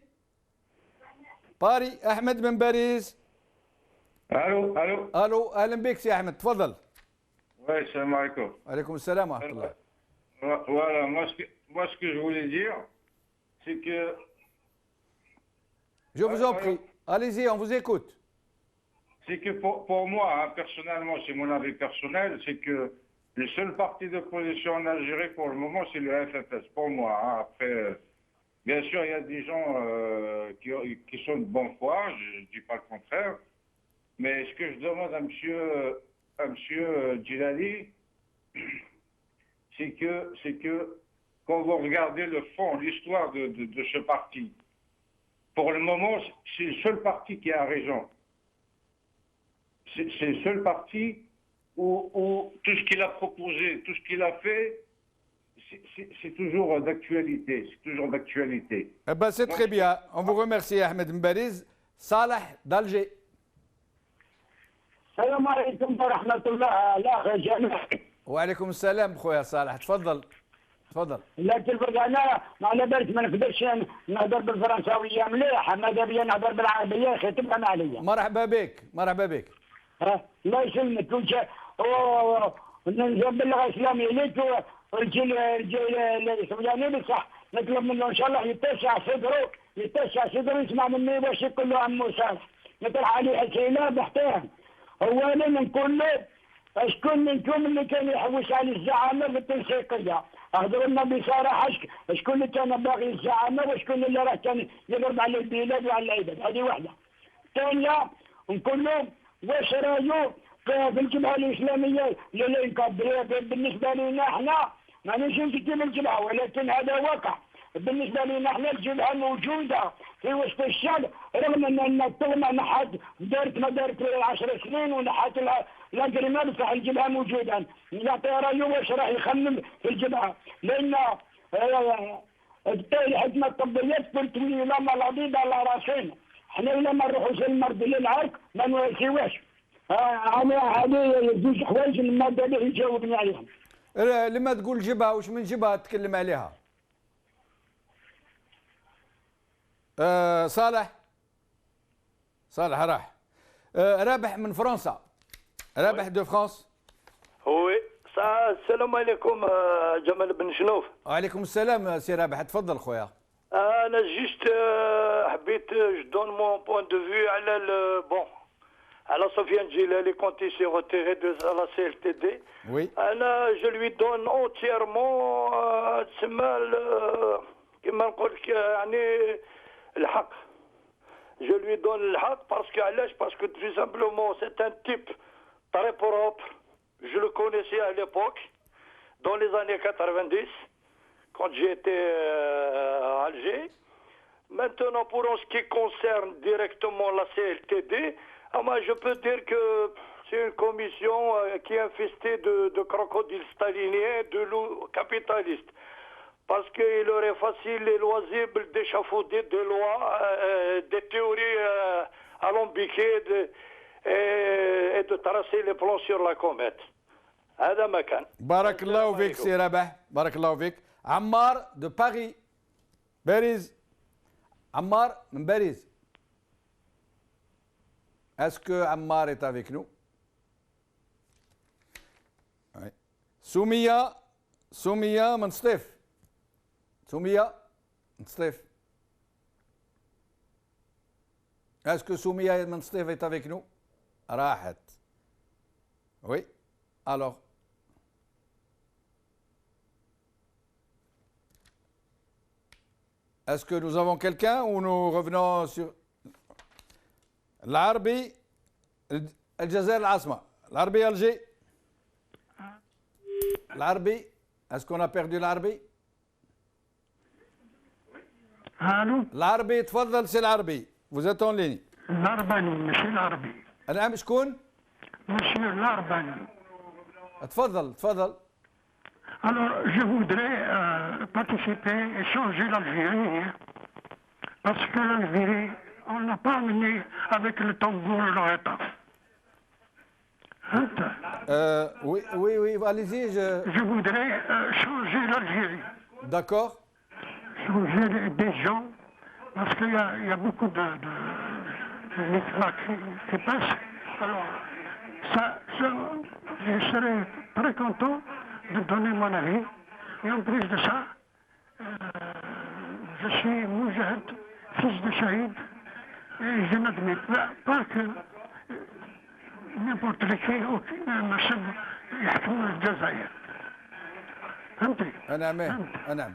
باري. أحمد من باريس. ألو أهلا بك سي أحمد، تفضل. السلام عليكم. وعليكم السلام ورحمة الله. Voilà, moi ce que je voulais dire, c'est que... Je vous en prie, allez-y, on vous écoute. C'est que pour moi, hein, personnellement, c'est mon avis personnel, c'est que le seul parti d'opposition en Algérie pour le moment, c'est le FFS, pour moi. Hein. Après, bien sûr, il y a des gens qui sont de bonne foi, je ne dis pas le contraire, mais ce que je demande à monsieur Djilali, c'est que quand vous regardez le fond, l'histoire de ce parti, pour le moment, c'est le seul parti qui a raison. C'est le seul parti où tout ce qu'il a proposé, tout ce qu'il a fait, c'est toujours d'actualité. C'est toujours d'actualité. Eh ben, c'est très bien. On vous remercie, Ahmed Mbariz. Salah d'Alger. السلام عليكم ورحمة الله. لا جمال. وعليكم السلام خويا صالح، تفضل. لكن انا ما على بالك ما نقدرش نهضر بالفرنساويه مليح، ماذا بيا نهضر بالعربيه يا اخي تبقى عليا. مرحبا بك. الله يسلمك. نجيب باللغه الاسلاميه ليك الرجال السوداني بصح نطلب منه ان شاء الله يتسع صدره يسمع مني واش يقول له عمو صالح نطرح عليه اسئله باحترام. اولا نقول له شكون منكم اللي كان يحوس على الزعامه في التنسيقيه؟ اهضروا لنا بصراحه شكون اللي كان باغي الزعامه وشكون اللي راه كان يضرب على البلاد وعلى العباد. هذه واحده. ثانيه نقول لهم واش رايو في الجبهه الاسلاميه للانقاذ؟ بالنسبه لنا احنا مانيش نكتب الجبهه ولكن هذا واقع. بالنسبه لنا احنا الجبهه موجوده في وسط الشعب رغم ان الطلمه نحت دارت 10 سنين ونحت الأجرمة بصح الجبهة موجودة. نعطي رايو واش راح يخمم في الجبهة لأن الحكمة الطبية قلت لي لما العبيد على راسين احنا لما نروحوا في المرض للعرق ما نسيوش. هذه زوج حوايج ما دابا يجاوبني عليهم. لما تقول جبهة وش من جبهة تتكلم عليها؟ صالح راح. رابح من فرنسا. رابح دو فرانس. وي السلام عليكم جمال بن شنوف. وعليكم السلام سي رابح، تفضل خويا. انا جيست حبيت دون مون بوين دو فيو على على سفيان جيلالي كونت سي روتيري دو لا سي ال تي دي. وي انا جو لوي دون اونتيرمون تسمى كيما نقول لك يعني الحق. جو لوي دون الحق باسكو علاش؟ باسكو تو سامبلومون سي ان تيب très propre. Je le connaissais à l'époque, dans les années 90, quand j'étais à Alger. Maintenant, pour ce qui concerne directement la CLTD, moi, je peux dire que c'est une commission qui est infestée de crocodiles staliniens, de loups capitalistes. Parce qu'il aurait facile et loisible d'échafauder des lois, des théories alambiquées, et de tracer les plans sur la comète. هذا ما كان. بارك الله فيك سي رابح، بارك الله فيك. عمار دو باريس. Ammar Mbariz. Est-ce que Ammar est avec nous? Oui. Soumia Menstif. Soumia Menstif. Est-ce que Soumia Menstif est avec nous? Rahat. Oui. Alors. Est-ce que nous avons quelqu'un ou nous revenons sur l'Arbi, Al-Jazair al-Asma, l'Arbi Alger? L'Arbi, est-ce qu'on a perdu l'Arbi? Allô? l'Arbi, تفضل سي l'Arbi. Vous êtes en ligne. l'Arbani, monsieur l'Arbi. نعم شكون؟ Monsieur l'Arbani. تفضل تفضل. Alors, je voudrais participer et changer l'Algérie, hein, parce que l'Algérie, on l'a pas amené avec le tambour et l'État. Hein? Oui, oui, oui, allez-y. Je voudrais changer l'Algérie. D'accord. Changer des gens, parce qu'il y a beaucoup de qui passent. Alors, je serais très content de donner mon avis. Et en plus de ça, je suis Moujahid, fils de Shahid, et je n'admets pas que n'importe qui نشب يحكم الجزائر. فهمتي؟ نعم.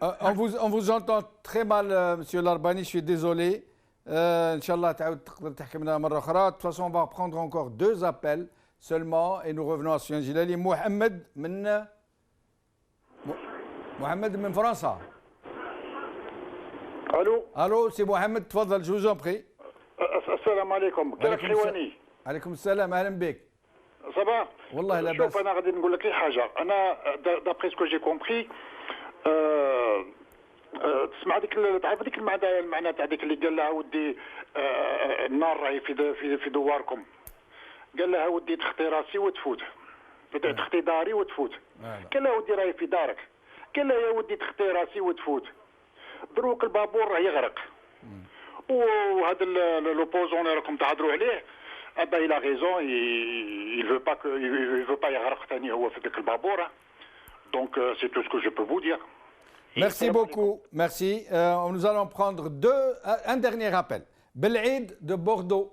On vous entend très mal, monsieur Larbani, je suis désolé. Inch'Allah, تقدر تحكمنا مرة أخرى. De toute façon, on va reprendre encore 2 appels seulement et nous revenons à Soufiane Jilali. Mohamed من فرنسا. Allô, c'est Mohamed, تفضل, je vous en prie. السلام عليكم. كيفك حيواني؟ عليكم السلام، اهلا بك. صباح. والله لا بأس. شوف انا غادي نقول لك غير حاجه، انا دابري سكو جي كومبري تسمع تعرف هذيك المعنى تاع ذيك اللي قال لها ودي النار راهي في دواركم. قال لها ودي تخطي راسي وتفوت. تخطي داري وتفوت. قال لها ودي راهي في دارك. قال لها يا ودي تخطي راسي وتفوت. دروك البابور راه يغرق. وهذا لوبوزون اللي راكم تهضروا عليه il a raison, il veut pas يغرق ثاني هو في ذاك البابوره. Donc c'est tout ce que je peux vous dire. Merci beaucoup, merci. Nous allons prendre un dernier appel. Belaïd de Bordeaux.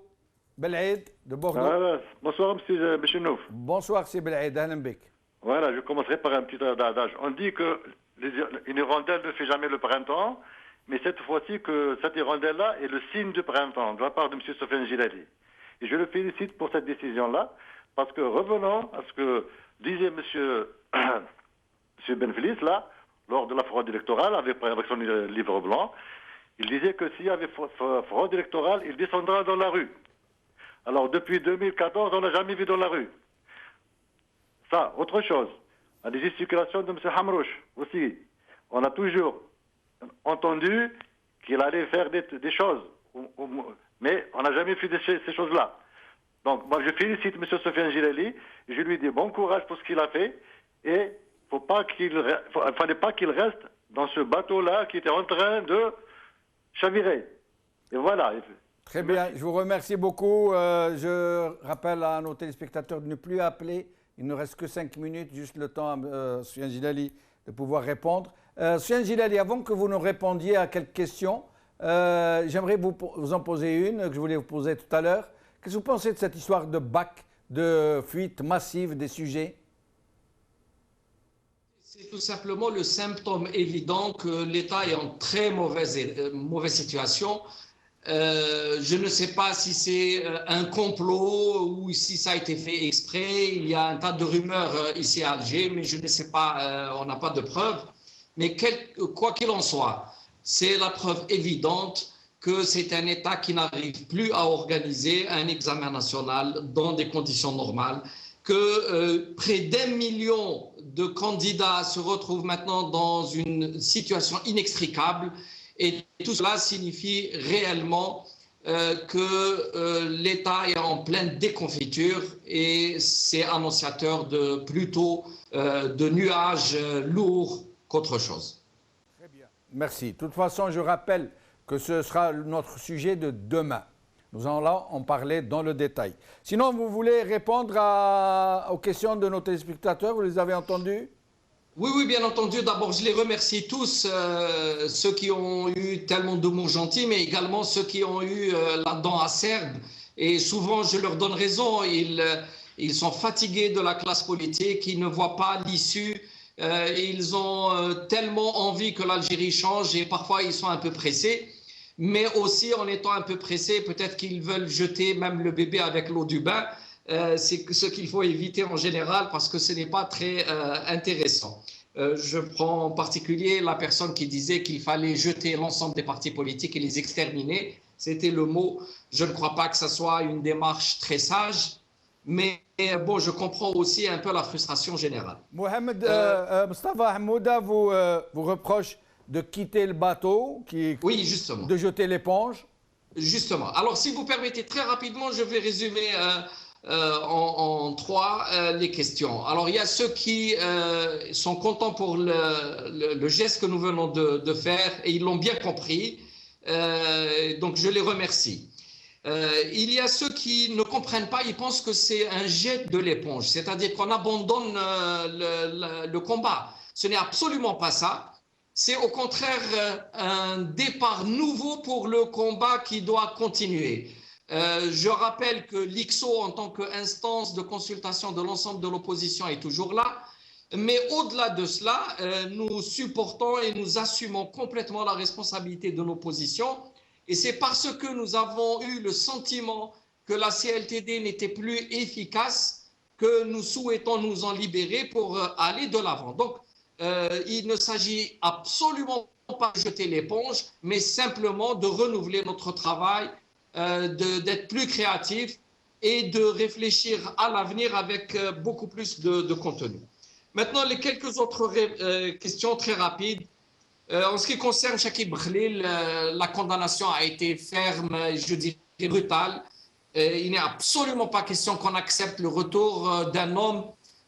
Belaïd de Bordeaux. Bonsoir, monsieur Béchenouf. Bonsour, c'est Belaïd, ahlan bik. Voilà, je commencerai par un petit adage. On dit qu'une hirondelle ne fait jamais le printemps, mais cette fois-ci que cette hirondelle-là est le signe du printemps de la part de M. Soufiane Jilali. Et je le félicite pour cette décision-là, parce que revenons à ce que disait M. Benflis, là, lors de la fraude électorale, avec son livre blanc, il disait que s'il y avait fraude électorale, il descendra dans la rue. Alors, depuis 2014, on n'a jamais vu dans la rue. Ça, autre chose. À des gesticulations de M. Hamrouche aussi. On a toujours entendu qu'il allait faire des choses. Mais on n'a jamais fait ces choses-là. Donc, moi, je félicite M. Soufiane Jilali. Je lui dis bon courage pour ce qu'il a fait. Et il ne fallait pas qu'il reste dans ce bateau-là qui était en train de chavirer. Et voilà. Très bien, je vous remercie beaucoup. Je rappelle à nos téléspectateurs de ne plus appeler. Il ne reste que 5 minutes, juste le temps à Soufiane Jilali de pouvoir répondre. Soufiane Jilali, avant que vous nous répondiez à quelques questions, j'aimerais vous en poser une que je voulais vous poser tout à l'heure. Qu'est-ce que vous pensez de cette histoire de bac, de fuite massive des sujets? C'est tout simplement le symptôme évident que l'État est en très mauvaise situation. Je ne sais pas si c'est un complot ou si ça a été fait exprès. Il y a un tas de rumeurs ici à Alger, mais je ne sais pas, on n'a pas de preuves. Mais quoi qu'il en soit, c'est la preuve évidente que c'est un État qui n'arrive plus à organiser un examen national dans des conditions normales, que près d'1 million de candidats se retrouvent maintenant dans une situation inextricable. Et tout cela signifie réellement que l'État est en pleine déconfiture et c'est annonciateur plutôt de nuages lourds qu'autre chose. Très bien. Merci. De toute façon, je rappelle que ce sera notre sujet de demain. Nous allons en parler dans le détail. Sinon, vous voulez répondre aux questions de nos téléspectateurs? Vous les avez entendues? Oui, oui, bien entendu. D'abord, je les remercie tous, ceux qui ont eu tellement de mots gentils, mais également ceux qui ont eu la dent acerbe. Et souvent, je leur donne raison. Ils sont fatigués de la classe politique, ils ne voient pas l'issue. Ils ont tellement envie que l'Algérie change et parfois ils sont un peu pressés. Mais aussi, en étant un peu pressés, peut-être qu'ils veulent jeter même le bébé avec l'eau du bain. C'est ce qu'il faut éviter en général parce que ce n'est pas très intéressant. Je prends en particulier la personne qui disait qu'il fallait jeter l'ensemble des partis politiques et les exterminer. C'était le mot. Je ne crois pas que ce soit une démarche très sage, mais bon, je comprends aussi un peu la frustration générale. Mohamed Mustafa Hamouda vous reproche de quitter le bateau, oui, justement, de jeter l'éponge. Justement. Alors, si vous permettez, très rapidement, je vais résumer en trois les questions. Alors, il y a ceux qui sont contents pour le geste que nous venons de faire et ils l'ont bien compris. Donc, je les remercie. Il y a ceux qui ne comprennent pas, ils pensent que c'est un jet de l'éponge, c'est-à-dire qu'on abandonne le combat. Ce n'est absolument pas ça. C'est au contraire un départ nouveau pour le combat qui doit continuer. Je rappelle que l'ICSO, en tant qu'instance de consultation de l'ensemble de l'opposition, est toujours là. Mais au-delà de cela, nous supportons et nous assumons complètement la responsabilité de nos positions. Et c'est parce que nous avons eu le sentiment que la CLTD n'était plus efficace que nous souhaitons nous en libérer pour aller de l'avant. Donc, il ne s'agit absolument pas de jeter l'éponge, mais simplement de renouveler notre travail, d'être plus créatif et de réfléchir à l'avenir avec beaucoup plus de contenu. Maintenant, les quelques autres questions très rapides. En ce qui concerne Chakib Khalil, la condamnation a été ferme, je dirais brutale. Il n'est absolument pas question qu'on accepte le retour d'un homme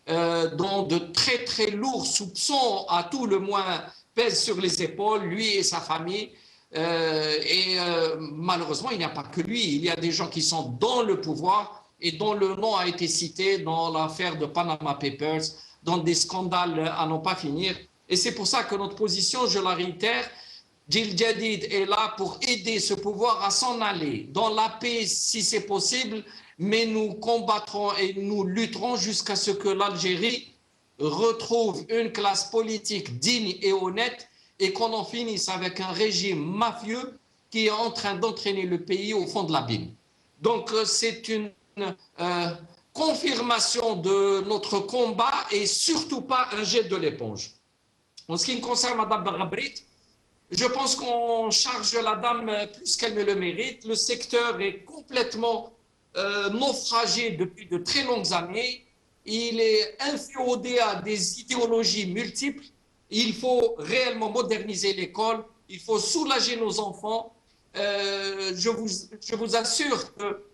dont de très très lourds soupçons, à tout le moins, pèsent sur les épaules, lui et sa famille. Malheureusement, il n'y a pas que lui. Il y a des gens qui sont dans le pouvoir et dont le nom a été cité dans l'affaire de Panama Papers, dans des scandales à n'en pas finir. Et c'est pour ça que notre position, je la réitère, Jil Jadid est là pour aider ce pouvoir à s'en aller dans la paix si c'est possible, mais nous combattrons et nous lutterons jusqu'à ce que l'Algérie retrouve une classe politique digne et honnête et qu'on en finisse avec un régime mafieux qui est en train d'entraîner le pays au fond de l'abîme. Donc c'est une confirmation de notre combat et surtout pas un jet de l'éponge. En ce qui me concerne Mme Barabrit, je pense qu'on charge la dame plus qu'elle ne le mérite. Le secteur est complètement naufragé depuis de très longues années. Il est inféodé à des idéologies multiples. Il faut réellement moderniser l'école. Il faut soulager nos enfants. Je vous assure que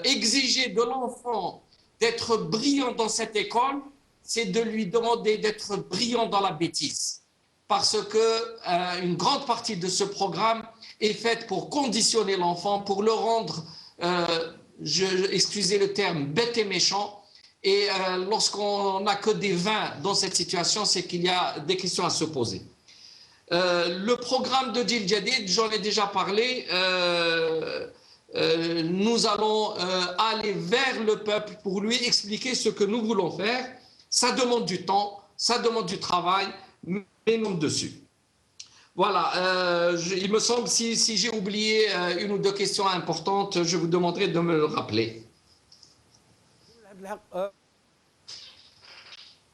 exiger de l'enfant d'être brillant dans cette école, c'est de lui demander d'être brillant dans la bêtise. Parce que une grande partie de ce programme est faite pour conditionner l'enfant, pour le rendre, excusez le terme, bête et méchant. Et lorsqu'on n'a que des vains dans cette situation, c'est qu'il y a des questions à se poser. Le programme de Jil Jadid, j'en ai déjà parlé. Nous allons aller vers le peuple pour lui expliquer ce que nous voulons faire. Ça demande du temps, ça demande du travail, mais nous sommes dessus. Voilà, il me semble, si j'ai oublié une ou deux questions importantes, je vous demanderai de me le rappeler.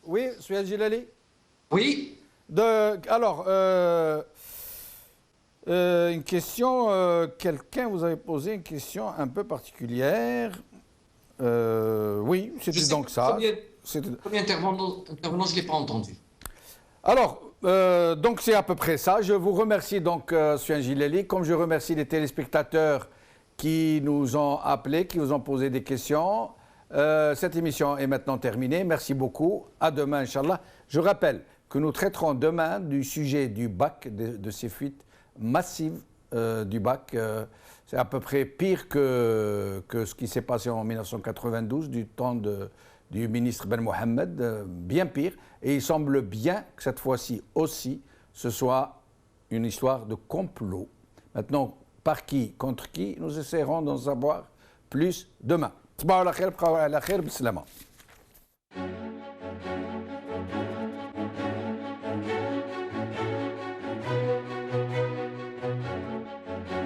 Oui, Soufiane Djilali. Oui. Alors, une question, quelqu'un vous avait posé une question un peu particulière. Oui, c'était donc ça. Premier intervenant, je ne l'ai pas entendu. Alors, donc c'est à peu près ça. Je vous remercie donc, Soufiane Djilali, comme je remercie les téléspectateurs qui nous ont appelés, qui vous ont posé des questions. Cette émission est maintenant terminée. Merci beaucoup. À demain, Inch'Allah. Je rappelle que nous traiterons demain du sujet du bac, de ces fuites massives du bac. C'est à peu près pire que ce qui s'est passé en 1992, du temps du ministre Ben Mohamed, bien pire. Et il semble bien que cette fois-ci aussi, ce soit une histoire de complot. Maintenant, par qui, contre qui, nous essaierons d'en savoir plus demain. تصبحوا على خير، بقوا على خير، بالسلامة.